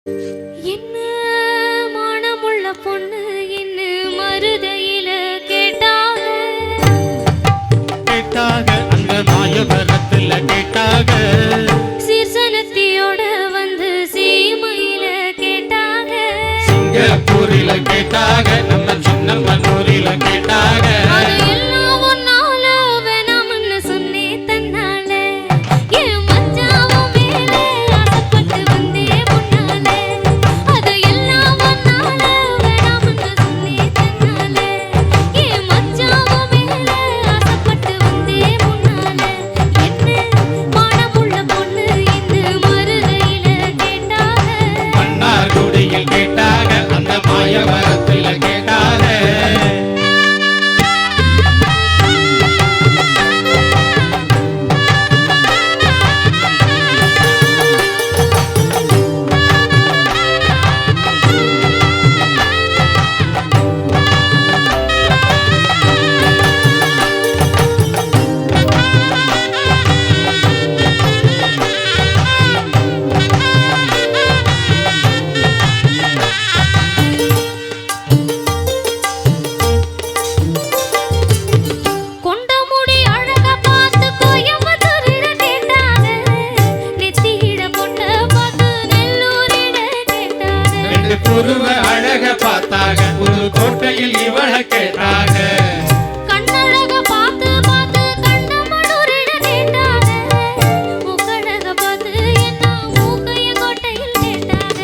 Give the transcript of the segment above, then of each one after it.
என்ன மானமுள்ள பொண்ணு என்ன மருதையில கேட்டாக அந்த மாயவரத்துல கேட்டாக சீர்சனத்தியோட வந்து சீமையில கேட்டாக சிங்கப்பூரில கேட்டாக நம்ம சின்ன மன்னூரில கேட்டாக எல்லாம் ஒன்னால வேணாம்னு சொன்னே தன்னால என் மச்சாவும் மேல ஆசைப்பட்டு வந்தே முன்னால அது எல்லாம் ஒன்னால வேணாம்னு சொன்னே தன்னால என் மச்சாவும் மேல ஆசைப்பட்டு வந்தே முன்னால என்ன மானமுள்ள பொண்ணு இந்த மருதையில கேட்டாக மன்னார்குடியில் கேட்டாக அந்த மாயவரத்துல கேட்டாக கொண்ட முடி அழகா பார்த்து கோயம்புத்தூரில கேட்டாங்க நெத்தியிட பொண்ண பார்த்து நெல்லூரில கேட்டாங்க ரெண்டு புருவ அழக பார்த்தாக ஒரு கோட்டையில் இவள கேட்டாக கண்ணழக பார்த்து பார்த்து கண்ணமனூரில கேட்டாங்க மூக்கழக பார்த்து என்ன மூக்கைய கோட்டையில் கேட்டாங்க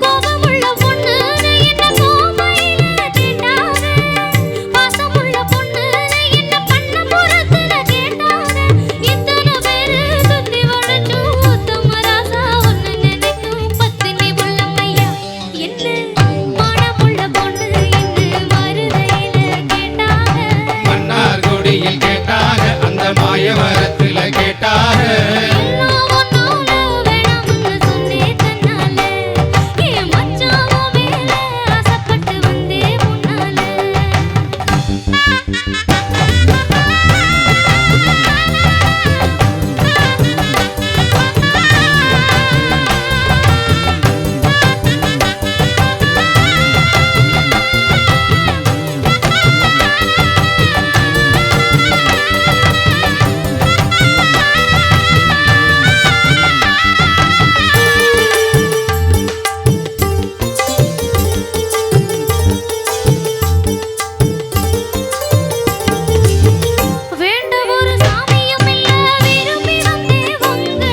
கோபமுள்ள பொண்ணு என்ன கோமையில கேட்டாங்க பாசமுள்ள பொண்ணு என்ன பண்ணபுரத்துல கேட்டாங்க இத்தனை பேரு சுத்தி வளைச்சும் உத்தமராசா ஒன்னு நினைக்கும் பத்தினி உள்ளமையா என்ன மானமுள்ள பொண்ணு என்ன மருதையில கேட்டாங்க மன்னார்குடியில் கேட்டாக அந்த மாயவரத்துல கேட்டாக எல்லாம் ஒன்னால வேணாம்னு சொன்னே தன்னால என் மச்சாவும் மேல ஆசைப்பட்டு வந்தே முன்னால வேண்ட ஒரு சாமியும் இல்ல விரும்பி வந்தே உங்கள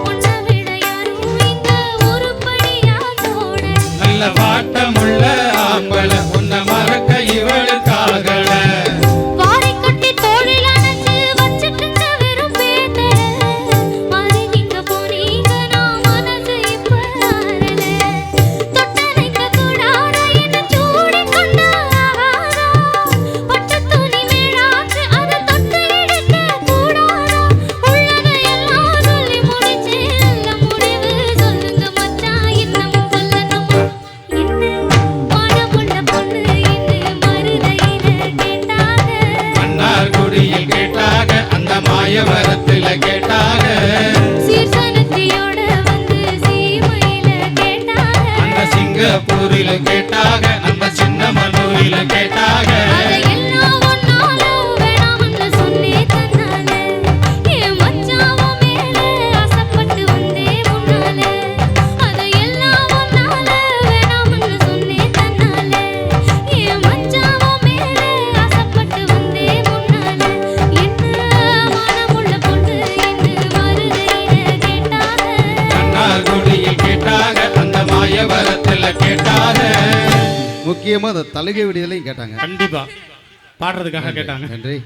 உன்னை விட யாரும் இந்த உருப்படியா தோட நல்ல வாட்டமுள்ள ஆம்பள உன்னை மறக்க இவளுக்காகல வாரி கட்டி தோளில் அணைச்சு வச்சுட்டுங்க வெறும் பேத்தல மாறி நீங்க போனீங்க நான் மனசு இப்ப ஆறல தொட்டனைக்க கூடாத என்ன சூடி கொண்ட ஆகாதா பட்டு துணி மேலாச்சு அதை தொட்டு எடுக்க கூடாதா உள்ளதையெல்லாம் சொல்லி முடிச்சு நல்ல முடிவு சொல்லுங்க மச்சான் இன்னமும் சொல்லணுமா என்ன மானமுள்ள பொண்ணு என்ன மருதையில கேட்டாங்க மன்னார்குடியில் கேட்டாக அந்த மாயவரத்துல கேட்டாக சீர்சனத்தியோட வந்து சீமையில கேட்டாங்க அந்த சிங்கப்பூரில கேட்டாக அந்த சின்ன மன்னூரில கேட்டாக எல்லாம் ஒன்னால வேணாம்னு சொன்னே தன்னால என் மச்சாவும் மேல ஆசைப்பட்டு வந்தே முன்னால எல்லாம் ஒன்னால வேணாம்னு சொன்னே தன்னால என் மச்சாவும் மேல ஆசைப்பட்டு வந்தே முன்னால என்ன மானமுள்ள பொண்ணு என்ன மருதையில கேட்டாங்க மன்னார்குடியில் கேட்டாக அந்த மாயவரத்துல கேட்டாக முக்கியமா அந்த தலிகை விடியலையும் கேட்டாங்க. கண்டிப்பா பாடுறதுக்காக கேட்டாங்க. நன்றி.